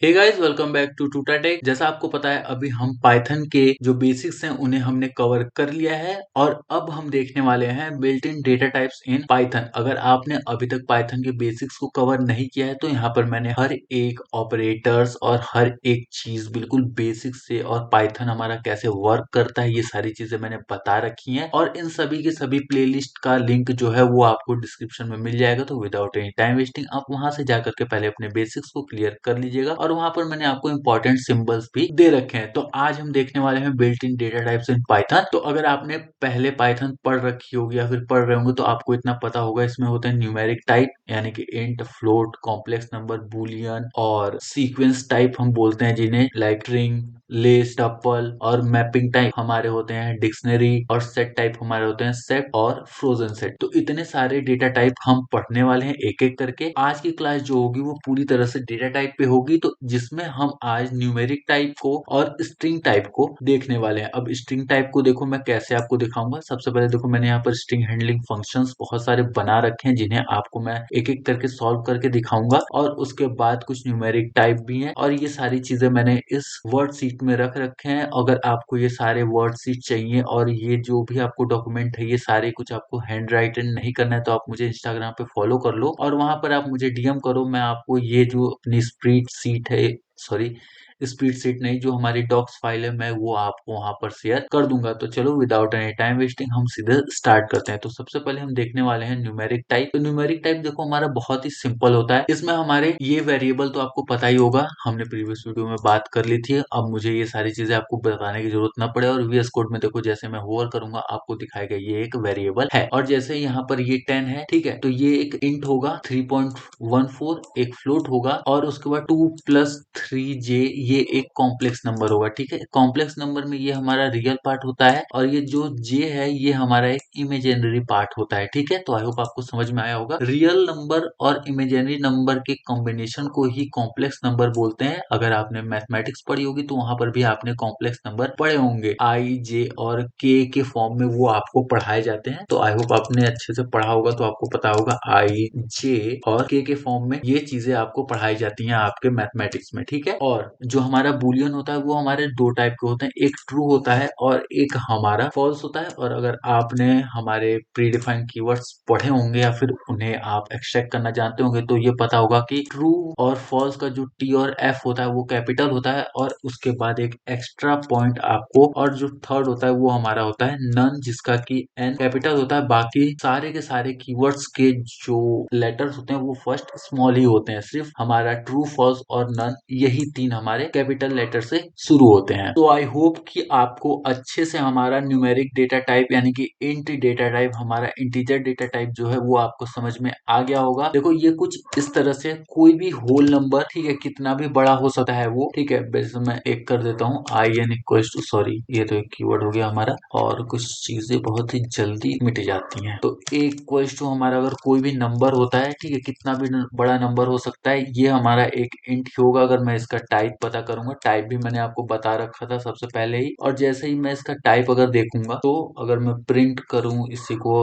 Hey guys welcome back to Tuta Tech. जैसा आपको पता है अभी हम पाइथन के जो बेसिक्स हैं उन्हें हमने कवर कर लिया है और अब हम देखने वाले हैं built in data types in Python. अगर आपने अभी तक पाइथन के बेसिक्स को कवर नहीं किया है तो यहाँ पर मैंने हर एक ऑपरेटर्स और हर एक चीज बिल्कुल बेसिक से और पाइथन हमारा कैसे वर्क करता है ये सारी चीजें मैंने बता रखी हैं और इन सभी के सभी प्लेलिस्ट का लिंक जो है वो आपको डिस्क्रिप्शन में मिल जाएगा। तो विदाउट एनी टाइम वेस्टिंग आप वहां से जाकर के पहले अपने बेसिक्स को क्लियर कर लीजिएगा और वहां पर मैंने आपको इंपॉर्टेंट सिंबल्स भी दे रखे हैं। तो आज हम देखने वाले हैं built in data types in Python. तो अगर आपने पहले पाइथन पढ़ रखी होगी या फिर पढ़ रहे होंगे तो आपको इतना पता होगा इसमें होते हैं न्यूमेरिक टाइप यानी कि int, float, complex number, Boolean और सीक्वेंस टाइप हम बोलते हैं जिन्हें, लाइक स्ट्रिंग, लिस्ट, टपल और मैपिंग टाइप हमारे होते हैं डिक्शनरी और सेट टाइप हमारे होते हैं सेट और फ्रोजन सेट। तो इतने सारे डेटा टाइप हम पढ़ने वाले हैं एक एक करके। आज की क्लास जो होगी वो पूरी तरह से डेटा टाइप पे होगी, तो जिसमें हम आज न्यूमेरिक टाइप को और स्ट्रिंग टाइप को देखने वाले हैं। अब स्ट्रिंग टाइप को देखो मैं कैसे आपको दिखाऊंगा। सबसे पहले देखो मैंने यहाँ पर स्ट्रिंग हैंडलिंग फंक्शंस बहुत सारे बना रखे हैं जिन्हें आपको मैं एक एक करके सॉल्व करके दिखाऊंगा और उसके बाद कुछ न्यूमेरिक टाइप भी हैं और ये सारी चीजें मैंने इस वर्ड सीट में रख रखे हैं। अगर आपको ये सारे वर्ड सीट चाहिए और ये जो भी आपको डॉक्यूमेंट है ये सारे कुछ आपको हैंड राइटन नहीं करना है तो आप मुझे इंस्टाग्राम पे फॉलो कर लो और वहां पर आप मुझे डीएम करो। मैं आपको ये जो अपनी स्प्रेड सीट है, सॉरी स्प्रेड सीट नहीं, जो हमारी डॉक्स फाइल है मैं वो आपको वहां पर शेयर कर दूंगा। तो चलो विदाउट एनी टाइम वेस्टिंग हम सीधे स्टार्ट करते हैं। तो सबसे पहले हम देखने वाले हैं न्यूमेरिक टाइप। तो न्यूमेरिक टाइप देखो हमारा बहुत ही सिंपल होता है। इसमें हमारे ये वेरिएबल तो आपको पता ही होगा, हमने प्रीवियस वीडियो में बात कर ली थी। अब मुझे ये सारी चीजें आपको बताने की जरूरत ना पड़े और वीएस कोड में देखो जैसे मैं होवर करूंगा आपको दिखाएगा ये एक वेरिएबल है और जैसे यहाँ पर ये 10 है, ठीक है, तो ये एक इंट होगा 3.14, एक फ्लोट होगा और उसके बाद 2+3j ये एक कॉम्प्लेक्स नंबर होगा। ठीक है, कॉम्प्लेक्स नंबर में ये हमारा रियल पार्ट होता है और ये जो जे है ये हमारा एक इमेजिनरी पार्ट होता है। ठीक है, तो आई होप आपको समझ में आया होगा। रियल नंबर और इमेजिनरी नंबर के कॉम्बिनेशन को ही कॉम्प्लेक्स नंबर बोलते हैं। अगर आपने मैथमेटिक्स पढ़ी होगी तो वहां पर भी आपने कॉम्प्लेक्स नंबर पढ़े होंगे, आई, जे और के फॉर्म में वो आपको पढ़ाए जाते हैं। तो आई होप आपने अच्छे से पढ़ा होगा, तो आपको पता होगा आई, जे और के फॉर्म में ये चीजें आपको पढ़ाई जाती हैं आपके मैथमेटिक्स में। ठीक है, और जो हमारा बुलियन होता है वो हमारे दो टाइप के होते हैं, एक ट्रू होता है और एक हमारा फॉल्स होता है। और अगर आपने हमारे प्री डिफाइंड कीवर्ड्स पढ़े होंगे या फिर उन्हें आप एक्सट्रैक्ट करना जानते होंगे तो ये पता होगा कि ट्रू और फॉल्स का जो टी और एफ होता है वो कैपिटल होता है और उसके बाद एक एक्स्ट्रा पॉइंट आपको, और जो थर्ड होता है वो हमारा होता है नन, जिसका कि एन कैपिटल होता है। बाकी सारे के सारे कीवर्ड्स के जो लेटर्स होते हैं वो फर्स्ट स्मॉल ही होते हैं। सिर्फ हमारा ट्रू, फॉल्स और नन यही तीन हमारे कैपिटल लेटर से शुरू होते हैं। तो आई होप कि आपको अच्छे से हमारा न्यूमेरिक डेटा टाइप यानी कि इंट डेटा टाइप, हमारा इंटीजर डेटा टाइप जो है वो आपको समझ में आ गया होगा। देखो ये कुछ इस तरह से कोई भी होल नंबर, ठीक है, कितना भी बड़ा हो सकता है वो, ठीक है। वैसे मैं एक कर देता हूँ i n equal to, sorry ये तो एक कीवर्ड हो गया हमारा और कुछ चीजें बहुत ही जल्दी मिट जाती हैं। तो एक इक्वल टू हमारा अगर कोई भी नंबर होता है, ठीक है, कितना भी बड़ा नंबर हो सकता है, ये हमारा एक इंट होगा। अगर मैं इसका टाइप पता करूंगा, टाइप भी मैंने आपको बता रखा था सबसे पहले ही, और जैसे ही मैं इसका टाइप अगर देखूंगा तो अगर मैं प्रिंट करूं इसी को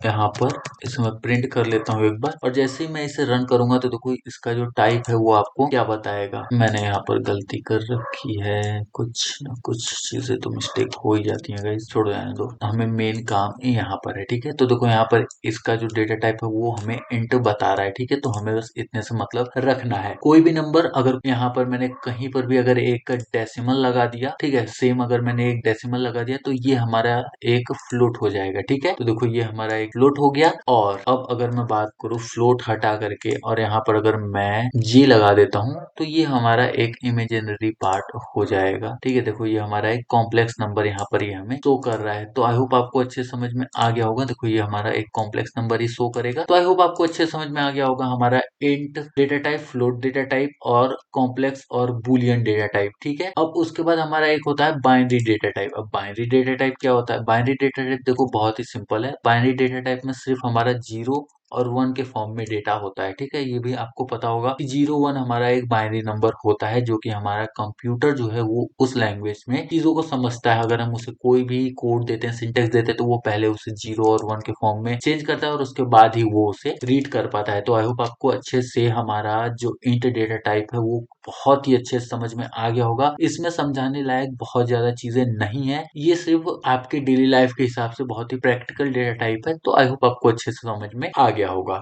यहाँ पर, इसे मैं प्रिंट कर लेता हूँ एक बार, और जैसे ही मैं इसे रन करूंगा तो देखो इसका जो टाइप है वो आपको क्या बताएगा। मैंने यहाँ पर गलती कर रखी है, कुछ ना कुछ चीजें तो मिस्टेक हो ही जाती है गाइस, छोड़ो जाने दो, हमें मेन काम यहाँ पर है। ठीक है, तो देखो यहाँ पर इसका जो डेटा टाइप है वो हमें इंट बता रहा है। ठीक है, तो हमें बस इतने से मतलब रखना है। कोई भी नंबर अगर यहाँ पर मैंने कहीं पर भी अगर एक डेसिमल लगा दिया, ठीक है, सेम अगर मैंने एक डेसिमल लगा दिया तो ये हमारा एक फ्लोट हो जाएगा। ठीक है, तो देखो ये हमारा एक फ्लोट हो गया। और अब अगर मैं बात करूँ फ्लोट हटा करके और यहाँ पर अगर मैं जी लगा देता हूँ तो ये हमारा एक इमेजिनरी पार्ट हो जाएगा। ठीक है, देखो ये हमारा एक कॉम्प्लेक्स नंबर यहाँ पर ये हमें शो कर रहा है। तो आई होप आपको अच्छे समझ में आ गया होगा। देखो ये हमारा एक कॉम्प्लेक्स नंबर ही शो करेगा। तो आई होप आपको अच्छे समझ में आ गया होगा हमारा int data type, float data type और कॉम्प्लेक्स और बुलियन डेटा टाइप। ठीक है, अब उसके बाद हमारा एक होता है बाइनरी डेटा टाइप। अब बाइनरी डेटा टाइप क्या होता है? बाइनरी डेटा टाइप देखो बहुत ही सिंपल है। बाइनरी डेटा टाइप में सिर्फ हमारा 0 और 1 के फॉर्म में डेटा होता है। ठीक है, ये भी आपको पता होगा कि 0 1 हमारा एक बाइनरी नंबर होता है जो कि हमारा कंप्यूटर जो है वो उस लैंग्वेज में चीजों को समझता है। अगर हम उसे कोई भी कोड देते हैं, सिंटेक्स देते हैं, तो वो पहले उसे 0 और 1 के फॉर्म में चेंज करता है और उसके बाद ही वो उसे रीड कर पाता है। तो आई होप आपको अच्छे से हमारा जो इंट डेटा टाइप है वो बहुत ही अच्छे से समझ में आ गया होगा। इसमें समझाने लायक बहुत ज्यादा चीजें नहीं है, ये सिर्फ आपके डेली लाइफ के हिसाब से बहुत ही प्रैक्टिकल डेटा टाइप है। तो आई होप आपको अच्छे से समझ में आ गया होगा।